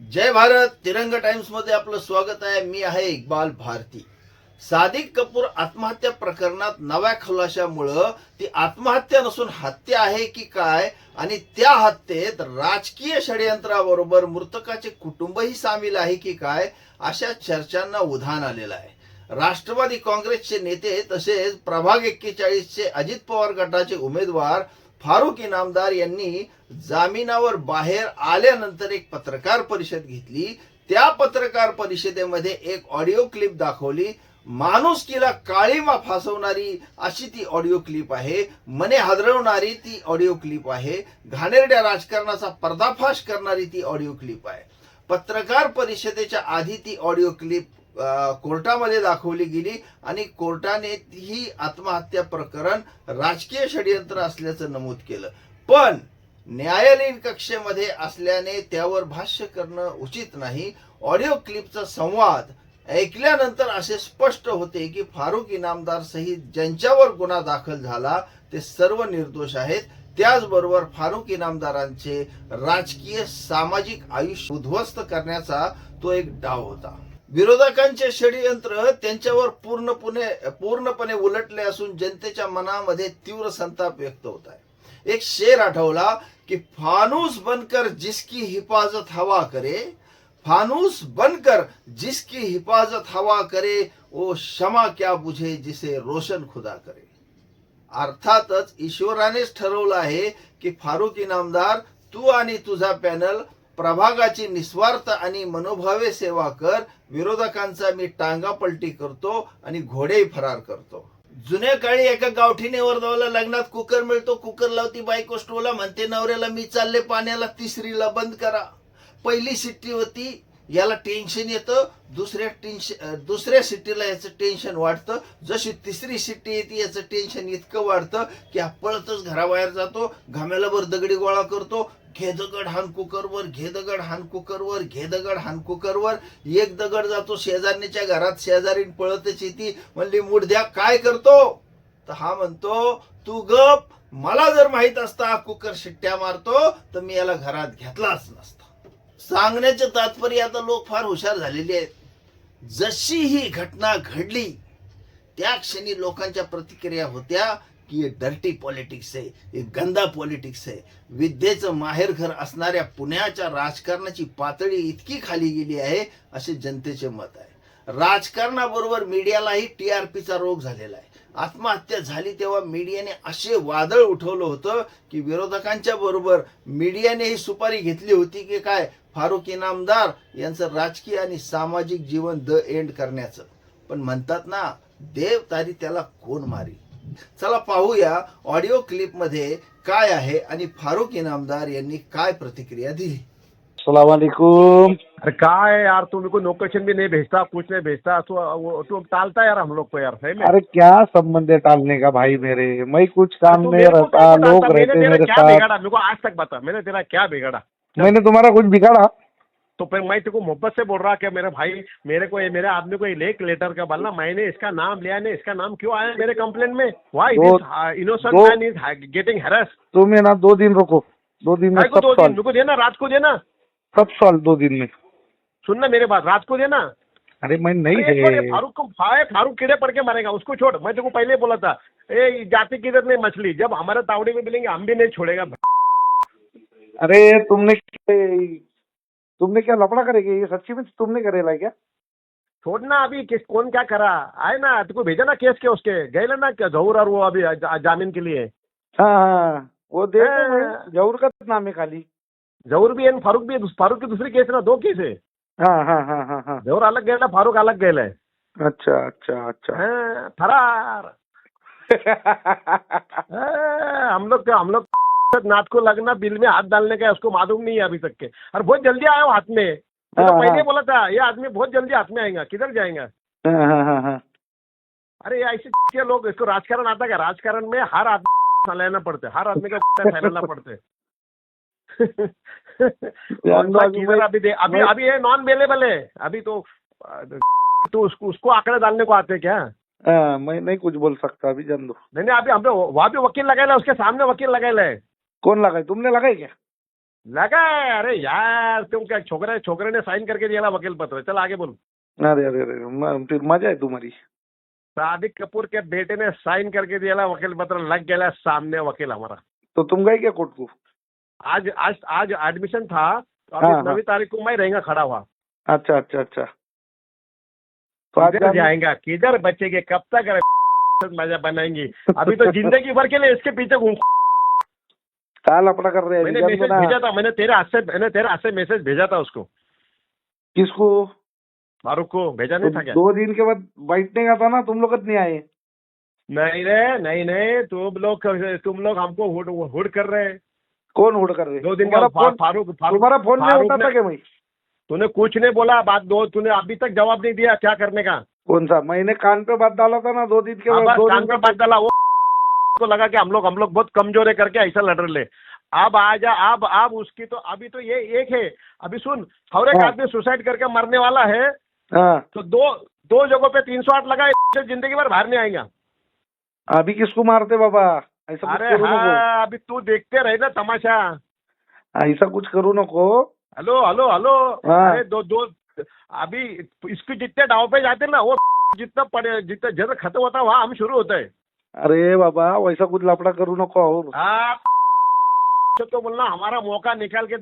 जय भारत. तिरंगा टाइम्स मध्ये आपलं स्वागत आहे. मी आहे इक्बाल भारती. सादिक कपूर आत्महत्या प्रकरणात नव्या खुलाशामुळं ती आत्महत्या नसून हत्या आहे की काय, आणि त्या हत्येत राजकीय षडयंत्राबरोबर मृतकाचे कुटुंबही सामील आहे की काय, अशा चर्चांना उधाण आलेलं आहे. राष्ट्रवादी काँग्रेसचे नेते तसेच प्रभाग 41चे अजित पवार गटाचे उमेदवार फारुक इनामदार यांनी जामिनावर बाहेर आल्यानंतर एक पत्रकार परिषद घेतली. त्या पत्रकार परिषदेमध्ये एक ऑडिओ क्लिप दाखवली. माणुसकीला काळीमा फासवणारी अशी ती ऑडिओ क्लिप आहे. मने हादरवणारी ती ऑडिओ क्लिप आहे. घाणेरड्या राजकारणाचा पर्दाफाश करणारी ती ऑडिओ क्लिप आहे. पत्रकार परिषदेच्या आधी ती ऑडिओ क्लिप कोर्टामध्ये दाखवली गेली आणि कोर्टाने ही आत्महत्या प्रकरण राजकीय षडयंत्र असल्याचं नमूद केलं. पण न्यायालयीन कक्षेमध्ये असल्याने त्यावर भाष्य करणं उचित नाही. ऑडिओ क्लिपचा संवाद ऐकल्यानंतर असे स्पष्ट होते की फारुक इनामदार सहित ज्यांच्यावर गुन्हा दाखल झाला ते सर्व निर्दोष आहेत. त्याचबरोबर फारुक इनामदारांचे राजकीय सामाजिक आयुष्य उद्ध्वस्त करण्याचा तो एक डाव होता. विरोधकांचे षडयंत्र त्यांच्यावर पूर्णपणे उलटले असून जनतेच्या मनामध्ये तीव्र संताप व्यक्त होत आहे. एक शेर आठवला की फानूस बनकर जिसकी हिफाजत हवा करे, फानूस बनकर जिसकी हिफाजत हवा करे, वो शमा क्या बुझे जिसे रोशन खुदा करे. अर्थातच ईश्वरानेच ठरवलं आहे की फारुक इनामदार, तू आणि तुझा पॅनल प्रभागाची निस्वार्थ आणि मनोभावे सेवा कर. विरोधकांचा मी टांगा पलटी करतो आणि घोडेही फरार करतो. जुन्या काळी एका गावठीने वर्धवाला लग्नात कुकर मिळतो. कुकर लावती बायको स्टोला, म्हणते नवऱ्याला मी चालले पाण्याला, तिसरीला बंद करा. पहिली शिट्टी होती, याला टेन्शन येतं. दुसऱ्या शिट्टीला याचं टेन्शन वाढतं. जशी तिसरी शिट्टी येते याचं टेन्शन इतकं वाढतं की हा पळतच घराबाहेर जातो. घाम्यालाभर दगडी गोळा करतो. घे दगड हान कुकरवर, घे दगड हान कुकरवर, घे दगड हान कुकरवर. एक दगड जातो शेजारणीच्या घरात, शेजारीन पळतच येते. म्हणली मुडद्या काय करतो, तर हा म्हणतो तू गप, मला जर माहित असता कुकर शिट्ट्या मारतो तर मी याला घरात घेतलाच नसता. सांगण्याचे तात्पर्य आता लोक फार हुशार झालेले आहेत. जशी ही घटना घडली त्या क्षणी लोकांच्या प्रतिक्रिया होत्या की हे डर्टी पॉलिटिक्स आहे, हे गंदा पॉलिटिक्स आहे. विद्येचं माहेरघर असणाऱ्या पुण्याच्या राजकारणाची पातळी इतकी खाली गेली आहे असे जनतेचे मत आहे. राजकारणाबरोबर मीडियालाही टीआरपीचा रोग झालेला आहे. आत्महत्या झाली तेव्हा मीडियाने असे वादळ उठवलं होतं की विरोधकांच्या बरोबर मीडियाने ही सुपारी घेतली होती की काय, फारुक इनामदार यांचं राजकीय आणि सामाजिक जीवन द एंड करण्याचं. पण म्हणतात ना, देव तारी त्याला कोण मारी. चला पाहूया ऑडिओ क्लिप मध्ये काय आहे आणि फारुक इनामदार यांनी काय प्रतिक्रिया दिली. अस्सलाम वालेकुम. अरे काय है यार, तू मेरे को लोकेशन भी नहीं भेजता, कुछ नहीं भेजता, तू टालता यार हम लोग को यार, सही में। अरे क्या संबंध है टालने का भाई मेरे, मैं कुछ काम तू में मेरे को रहता, कैसे लोग टालता? रहते मैंने मेरे तेरा क्या साथ. बिगाड़ा, मेरे को आज तक बता, मैंने तेरा क्या बिगाड़ा? मैंने तुम्हारा कुछ बिगाड़ा? तो फिर मैं तेरे को मोहब्बत से बोल रहा कि मेरे भाई, मेरे आदमी को एक लेटर का बोलना, मैंने इसका नाम लिया नहीं, इसका नाम क्यों आया मेरे कंप्लेंट में? Why this innocent man is getting harass? तुम है ना 2 दिन रुको, 2 दिन में को सब 2 दिन सॉल्व, मेरे को देना, रात को देना, सब सॉल्व 2 दिन में. सुनना मेरे बात, रात को देना. अरे मैं नहीं अरे छोड़, है. फारूक कीड़े पड़ के मरेगा, उसको छोड़. मैं तेरे को पहले बोला था, ए जाति किधर नहीं मछली, जब हमारे तावड़ी में मिलेंगे हम भी नहीं छोड़ेगा. अरे तुमने क्या लफड़ा करेंगे, ये सच्ची में तुमने करेला क्या? छोड़ना अभी, किस कौन क्या करा आए ना, तुमको भेजा ना केस के, उसके गए ना क्या जहूर, और वो अभी जामीन के लिए. हाँ, वो दे हाँ. जरूर का नाम है खाली. जहूर भी है, फारूक भी है. फारूक की दूसरी केस है ना, 2 केस है. हाँ हाँ हाँ हाँ हाँ. जहूर अलग गेला, फारूक अलग गेला है. अच्छा अच्छा अच्छा. हाँ, फरार. हम लोग नाथ को लगना, बिल में हाथ डालने का है, उसको मालूम नहीं है अभी तक के, और बहुत जल्दी आया वो हाथ में. तो हाँ, पहले हाँ. बोला था ये आदमी बहुत जल्दी हाथ में आएगा, किधर जाएगा. हाँ हाँ हाँ हाँ. अरे ये ऐसे लोग, इसको राजकारण आता क्या? राजकारण में हर आदमी फैलाना पड़ता है, हर आदमी का फैलाना पड़ता है. अभी दे, अभी ये नॉन अवेलेबल है अभी. तो उसको आंकड़े डालने को आते हैं क्या? हाँ, मैं नहीं कुछ बोल सकता अभी, जान दो. नहीं, अभी हम वहाँ पे वकील लगाए, उसके सामने वकील लगाए. कौन लगाए, तुमने लगाए क्या? लगा है, अरे यार तुम क्या छोकरे ने साइन करके दिया वकील पत्र। चल आगे बोल। अरे अरे अरे फिर मजा है तुम्हारी। सादिक कपूर के बेटे ने साइन करके दिया वकील पत्र, लग गया सामने वकील हमारा। तो तुम गए क्या कोर्ट को? आज आज आज एडमिशन था, तो अभी हाँ, 9 तारीख को मैं रहेगा खड़ा हुआ। अच्छा अच्छा अच्छा। तो आज किधर जाएगा, किधर बचेंगे, कब तक मजा बनाएंगे? अभी तो जिंदगी भर के लिए इसके पीछे घूम। काल अपना कर रहे हैं मैंने एग्जाम मैसेज देना। भेजा था, मैंने तेरे हाथ से मैसेज भेजा था उसको, किसको? फारूक को भेजा नहीं था क्या? 2 दिन के बाद बैठने का था ना, तुम लोग नहीं आए। नहीं रे, नहीं, तुम लोग हमको हुड कर रहे हैं। कौन हुड़ कर रहे? 2 दिन तुम्हारा का फोन, फारूक तुम्हारा फोन नहीं फारूक उठाता ने- क्या? मैं तूने कुछ नहीं बोला, बात दो, तूने अभी तक जवाब नहीं दिया क्या करने का। कौन सा? मैंने कान पे बात डाला था ना 2 दिन के अब बाद। 2 कान दिन पे बात डाला, वो को लगा कि हम लोग बहुत कमजोर है करके ऐसा लड़ ले। अब आ जा, अब उसकी तो अभी तो ये एक है। अभी सुन, हर एक हाँ। आदमी सुसाइड करके मरने वाला है, हाँ, तो दो जगहों पे 308 लगा, जिंदगी भर बाहर नहीं आएगा। अभी किसको मारते बाबा? ऐसा कुछ अरे करू नको। हाँ, अभी तू देखते रहे ना तमाशा। ऐसा कुछ करू नको। Hello hello hello. हाँ। अरे दो अभी इसके जितने दाव पे जाते ना, वो जितना जगह खत्म होता है वहाँ हम शुरू होता है। अरे बाबा वैसा कुछ लफड़ा करू नको। और हाँ, तो बोलना हमारा मौका निकाल के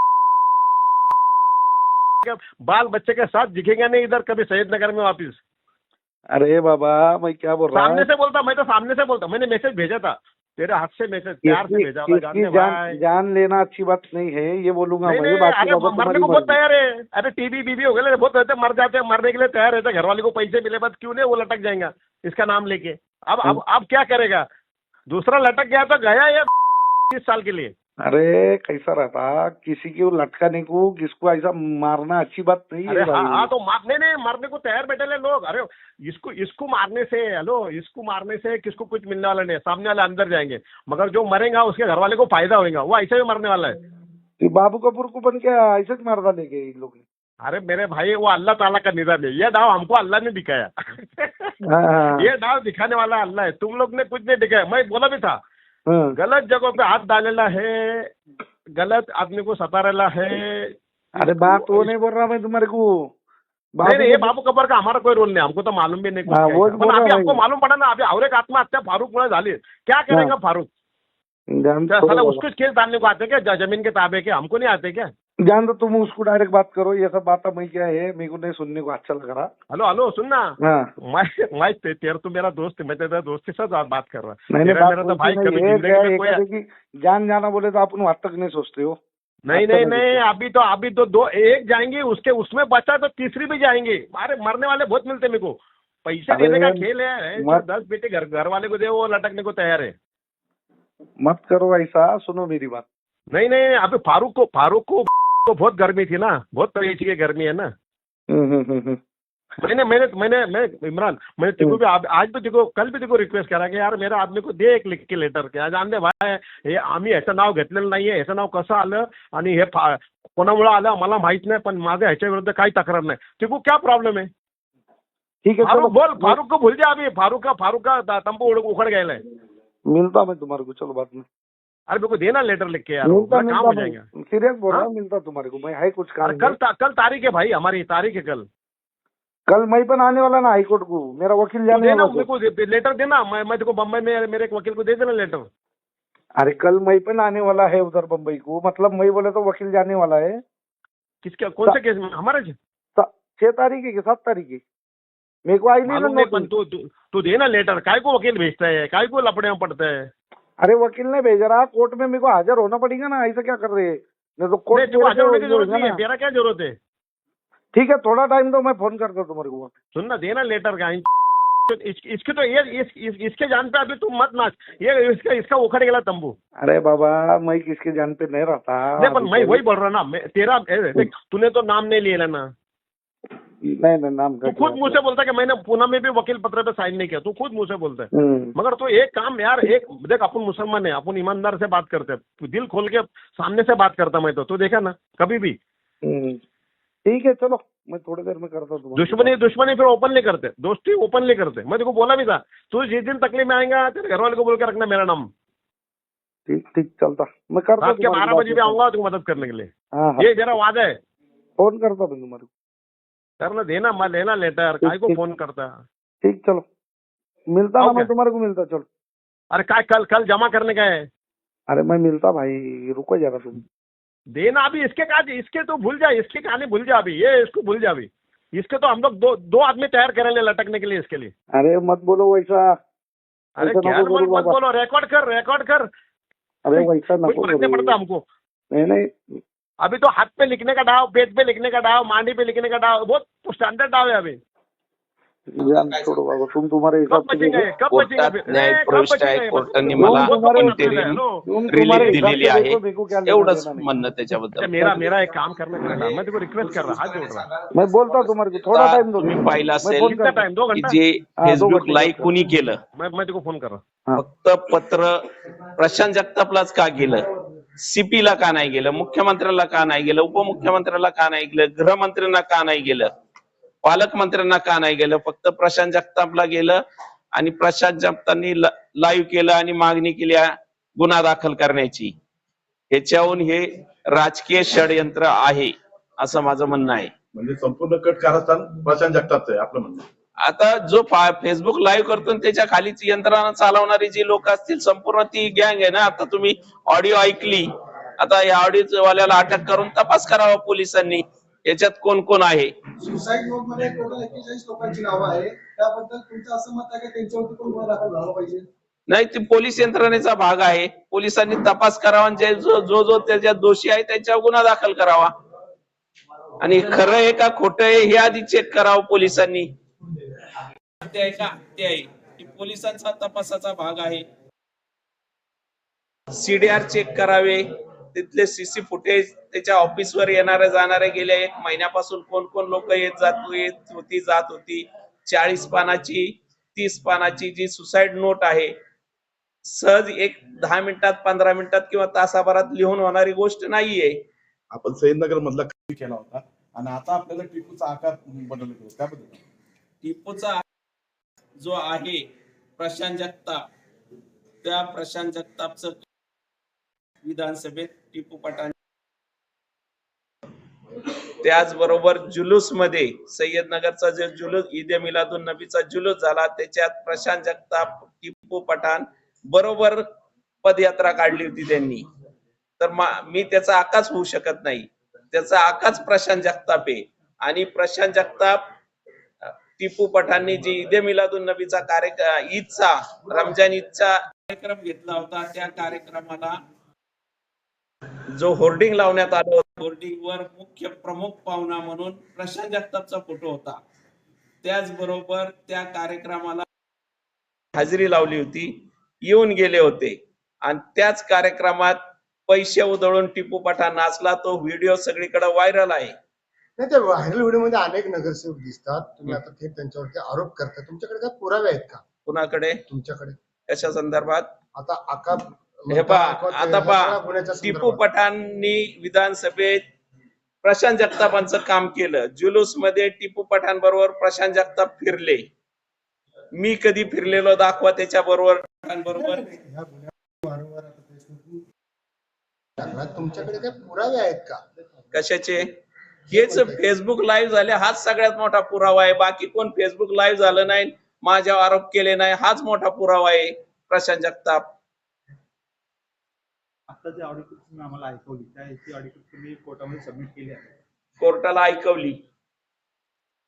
बाल बच्चे के साथ दिखेगा नहीं इधर कभी सैयद नगर में वापिस। अरे बाबा मैं क्या बोल रहा सामने हूँ? से बोलता, मैं तो सामने से बोलता। मैंने मैसेज भेजा था, तेरे हाथ से मैसेज प्यार से भेजा था, किसकी जानते भाई। जान लेना अच्छी बात नहीं है, ये बोलूंगा नहीं मैं। नहीं, बाकी अरे बाबा मरने तुम्हारी को बहुत मर्जी। तैयार है। अरे टीबी बीबी हो गए बहुत रहते, मर जाते हैं, मरने के लिए तैयार रहते। घर वाले को पैसे मिले बाद क्यों नहीं वो लटक जाएगा इसका नाम लेके। अब क्या करेगा? दूसरा लटक गया तो गया ये 30 साल के लिए। अरे कैसा रहता, किसी को लटकाने को, किसको ऐसा मारना अच्छी बात नहीं अरे है हाँ भाई। हाँ, तो नहीं मरने को तैयार बैठे ले लोग। अरे इसको मारने से, इसको मारने से किसको कुछ मिलने वाला नहीं है, सामने वाले अंदर जाएंगे, मगर जो मरेगा उसके घर वाले को फायदा होगा, वो ऐसे ही मरने वाला है। ये बाबू कपूर को बन क्या ऐसे ही मार डालेंगे इन लोग? अरे मेरे भाई, वो अल्लाह ताला का निजाम है, ये दाव हमको अल्लाह ने दिखाया। हाँ, ये दाव दिखाने वाला अल्लाह है, तुम लोग ने कुछ नहीं दिखाया। मैं बोला भी था, हाँ। गलत जगहों पे हाथ डालेला है, गलत आदमी को सतारेला है। अरे बात वो नहीं बोल रहा मैं तुम्हारे को। नहीं, ये बाबू कपूर का हमारा कोई रोल नहीं, हमको तो मालूम भी नहीं कुछ हाँ, क्या वो है। बोल पण रहा अभी भाई। आपको मालूम पड़ा ना, अभी और एक आत्महत्या फारूक मुळे झाली। क्या करेगा फारूक? जान क्या छोड़ो साला बाबा। उसको केस डालने को आते क्या? जमीन के ताबे के हमको नहीं आते क्या? जान दो, तुम उसको डायरेक्ट बात करो। ये सब बात मैं क्या है, मेरे को नहीं सुनने को अच्छा लग रहा। हेलो सुन ना, हाँ। मैं तेरा तो मेरा दोस्त है, मैं तेरा दोस्त के साथ बात कर रहा। नहीं मेरा बात मेरा तो वैसी भाई नहीं कभी है, जिंदगी क्या में है, कोई कहते कि जान जाना बोले तो अपन वहां तक नहीं सोचते हो। नहीं अच्छा नहीं नहीं नहीं, अभी तो दो एक जाएंगे, उसमें बचा तो तीसरी भी जाएंगे। अरे मरने वाले बहुत मिलते मेरे को। पैसे अरे देने का खेल है, मत- 10 बेटे घर वाले को दे, वो लटकने को तैयार है। मत करो ऐसा, सुनो मेरी बात। नहीं, अभी फारूक को तो बहुत गर्मी थी ना, बहुत तरीके की गर्मी है ना। हम्म। मैं इमरान, मैंने तेको भी आज भी देखो, कल भी देखो रिक्वेस्ट करा की यार मेरा आदमी को दे एक लिख के लेटर की, आज आणले भाई हे आम्ही ह्याचं नाव घेतलेलं नाहीये, ह्याचं नाव कसं आलं आणि हे कोणामुळे आलं मला माहित नाही, पण माझं ह्याच्या विरुद्ध काही तक्रार नाही। तेको क्या प्रॉब्लेम है? ठीक है चलो। फारूक बोल, फारूक को भूल जा अभी। फारूक का तंबू उखड़ गया है। मिलता मैं तुम्हारे को, चलो बाद में। अरे मेरे को देना लेटर लिख के यार, मिलता मेरा काम हो जाएगा। सीरियस बोल रहा हाँ? हूँ, मिलता तुम्हारे को मैं। है कुछ काम अरे नहीं। कल तारीख है भाई, हमारी तारीख है कल। कल मैं पण आने वाला ना हाईकोर्ट को, मेरा वकील तू जाने देना वाला मेरे तो। को लेटर देना, मैं देखो बम्बई में मेरे एक वकील को दे देना लेटर। अरे कल मैं पण आने वाला है उधर बम्बई को, मतलब मैं बोले तो वकील जाने वाला है। किसके कौन से केस में? हमारे 6 तारीख है कि 7 तारीख है, मेरे को आई नहीं मालूम नहीं, ना पण तू देना लेटर। काय को वकील भेजता है, काय को लपड़े में पड़ता है? अरे वकील ने भेज रहा, कोर्ट में मेरे को हाजिर होना पड़ेगा ना। ऐसा क्या कर रहे हैं? नहीं तो कोर्ट नहीं, हाजिर होने की जरूरत नहीं है, तेरा क्या जरूरत है? ठीक है, थोड़ा टाइम दो, मैं फोन करता हूँ तुम्हारे को। सुन ना, देना लेटर का। इसके तो इसके जान पे अभी तुम मत नाच, ये इसका उखड़ गया तंबू। अरे बाबा मैं किसके जान पे नहीं रहता। नहीं, पर मैं वही बोल रहा ना, तेरा देख, तूने तो नाम नहीं लिया ना। नहीं नाम तू खुद मुंह से बोलता है कि मैंने पूना में भी वकील पत्र पे साइन नहीं किया, तू खुद मुंह से बोलता है। मगर तो एक काम यार, एक देख, अपन मुसलमान है, अपन ईमानदार से बात करते हैं, तू दिल खोल के सामने से बात करता। मैं तो देखा ना कभी भी। ठीक है चलो, मैं थोड़ी देर में करता हूँ। दुश्मनी फिर ओपनली करते, दोस्ती ओपनली करते। मैं देखो बोला भी था, तू जिस दिन तकलीफ में आएगा तेरे घर वाले को बोल के रखना मेरा नाम। ठीक ठीक चलता मैं करता रात के तुम्हारे 12 को बजे भी आऊंगा तुमको मदद करने के लिए। हाँ हाँ ये जरा वादा है, फोन करता मैं तुम्हारे को। करना देना मैं लेना लेटर काय को ठीक। फोन करता। ठीक चलो मिलता ना ओके। मैं तुम्हारे को मिलता चलो। अरे काय कल कल जमा करने का है, अरे मैं मिलता भाई रुको जरा तुम। देना अभी इसके का, इसके तो भूल जा, इसके कहानी भूल जा अभी, ये इसको भूल जा अभी। इसके तो हम लोग दो आदमी तैयार करेंगे लटकने के लिए इसके लिए। अरे मत बोलो वैसा। अरे वैसा क्या नको करू मत बाबा। बोलो, रिकॉर्ड कर। अरे वैसा कुछ नको फर्क नहीं करू। पड़ता हमको। नहीं नहीं अभी तो हाथ पे लिखने का डाव, पेट पे लिखने का डाव, मांडी पे लिखने का डाव, बहुत स्टैंडर्ड डाव है अभी। जान छोड़ो बाबा तुम तुम्हारे हिसाब कब से बचेंगे, देखो। कब बचेंगे कोर्टात फिर? न्याय कब प्रविष्ट आहे, बचेंगे? कोर्टाने तुम मला तुम्हारे इंटेरिम हेलो। तुम रिलीफ तुम्हारे हिसाब दिलेली से आहे. देखो मेरे को क्या लेना एवढंच देना नहीं। म्हणणं अच्छा, त्याच्याबद्दल. मेरा एक काम करने का ना, मैं तेको रिक्वेस्ट कर रहा, हाथ जोड़ रहा। मैं बोलता हूँ तुम्हारे को थोड़ा आता टाइम दो तुम्ही पाहिलं मैं असेल फोन कितना करता टाइम, 2 की घंटा? जे हाँ, 2 फेसबुक घंटे लाईव्ह करता। कुणी केलं, मैं तेको फोन कर रहा। हाँ फक्त पत्र प्रशांत जगतापलाच का गेलं, सीपीला का नाही गेलं, मुख्यमंत्र्याला का नाही गेलं, उपमुख्यमंत्र्याला का नाही गेलं, गृहमंत्र्यांना का नाही गेलं, पालकमंत्र्यांना का नाही गेलं, फक्त प्रशांत जगतापला गेलं. आणि प्रशांत जगतापनी लाईव्ह केलं आणि मागणी केली गुन्हा दाखल करण्याची. ह्याच्याहून हे राजकीय षडयंत्र आहे असं माझं म्हणणं आहे. म्हणजे संपूर्ण कट कारस्थान प्रशांत जगतापचं आहे आपलं म्हणणं. आता जो फेसबुक लाईव्ह करतो आणि त्याच्या खालीच यंत्रणा चालवणारी जी लोक असतील संपूर्ण ती गँग आहे ना. आता तुम्ही ऑडिओ ऐकली, आता या ऑडिओ वाल्याला अटक करून तपास करावा पोलिसांनी, याच्यात कोण कोण आहे. सुसाईड नोट मध्ये टोटल 41 लोकांची नावं आहे, त्याबद्दल तुमचं असं मत आहे की त्यांच्यावरती पण गुन्हा दाखल झाला पाहिजे? नाही, ती पोलीस यंत्रणेचा भाग आहे. पोलिसांनी तपास करावा आणि जो त्याच्यात दोषी आहे त्याच्यावर गुन्हा दाखल करावा. आणि खरं आहे का खोटं आहे हे आधी चेक करावं पोलिसांनी. हत्या आहे का हत्या आहे, ही पोलिसांचा तपासाचा भाग आहे. सीडीआर चेक करावे, तिथले सीसी फुटेज, त्याच्या ऑफिसवर येणारे जाणारे गेल्या 1 महिन्यापासून कोण कोण लोक येत होती. 40 पानाची 30 पानाची जी सुसाईड नोट आहे, सहज 10 मिनिटात 15 मिनिटात किंवा तासाभरात लिहून होणारी गोष्ट नाहीये. आपण सैदनगर मधला खरी केला होता आणि आता आपल्याला टिपूचा आकार बदलला गेला त्याबद्दल. टिपूचा जो आहे प्रशांत जगताप, त्या प्रशांत जगतापचं विधानसभेत टिपू पठाण, त्याचबरोबर जुलूस मध्ये सय्यदनगरचा जो जुलूस ईद ए मिलादुन नबीचा जुलूस झाला, त्याच्यात प्रशांत जगताप, टिपू पठाण बरोबर पदयात्रा काढली होती त्यांनी. तर मी त्याचा आकाच होऊ शकत नाही, त्याचा आकाच प्रशांत जगताप आहे. आणि प्रशांत जगताप टिपू पठाणनी जी ईद ए मिलादुन नबीचा कार्यक्रम, ईदचा, रमजान ईदचा कार्यक्रम घेतला होता, त्या कार्यक्रमाला जो होर्डिंग लावण्यात आलं होतं, होर्डिंगवर मुख्य प्रमुख पाहुणा म्हणून प्रशांत जगतापचा फोटो होता. त्याचबरोबर त्या कार्यक्रमाला हजेरी लावली होती, येऊन गेले होते. आणि त्याच कार्यक्रमात पैसे उधळून टिपू पठाण नाचला. तो व्हिडिओ सगळीकडे व्हायरल आहे. नाही, त्या व्हायरल व्हिडिओ मध्ये अनेक नगरसेवक दिसतात, तुम्ही आता थेट त्यांच्यावरती आरोप करता, तुमच्याकडे काय पुरावे आहेत का? कुणाकडे? तुमच्याकडे कशा संदर्भात? आता आका हे टिपू पठाणनी विधानसभेत प्रशांत जगतापांचं काम केलं. जुलूस मध्ये टिपू पठाण बरोबर प्रशांत जगताप फिरले. मी कधी फिरलेलो दाखवा त्याच्या बरोबर बरोबर. तुमच्याकडे काय पुरावे आहेत का? कशाचे? हेच फेसबुक लाईव्ह झाले, हाच सगळ्यात मोठा पुरावा आहे. बाकी कोण फेसबुक लाईव्ह झालं नाही, माझ्यावर आरोप केले नाही, हाच मोठा पुरावा आहे. प्रशांत जगताप आता जे ऑडिओ क्लिप तुम्ही आम्हाला ऐकवली, त्याची ऑडिओ क्लिप तुम्ही कोर्टामध्ये सबमिट केली आहे? कोर्टाला ऐकवली.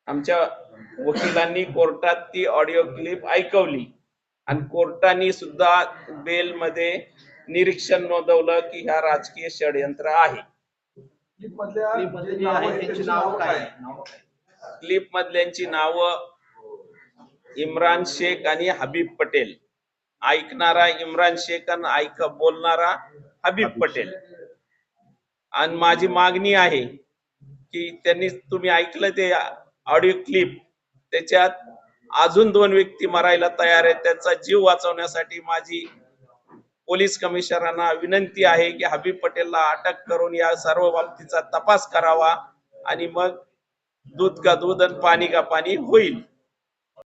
आमच्या वकिलांनी कोर्टात ती ऑडिओ क्लिप ऐकवली आणि कोर्टाने सुद्धा बेल मध्ये निरीक्षण नोंदवलं की ह्या राजकीय षडयंत्र आहे. क्लिप मधल्यांची नावं इम्रान शेख आणि हबीब पटेल. ऐकणारा इम्रान शेख आणि बोलणारा हबीब पटेल. आणि माझी मागणी आहे की तुम्ही ऐकलं ते ऑडिओ क्लिप, त्याच्यात अजून 2 व्यक्ती मरायला तयार आहेत. त्यांचा जीव वाचवण्यासाठी माझी पोलीस कमिशनरांना विनंती आहे की हबीब पटेलला अटक करून या सर्व बाबतीचा तपास करावा आणि मग दूध का दूध आणि पाणी का पाणी होईल.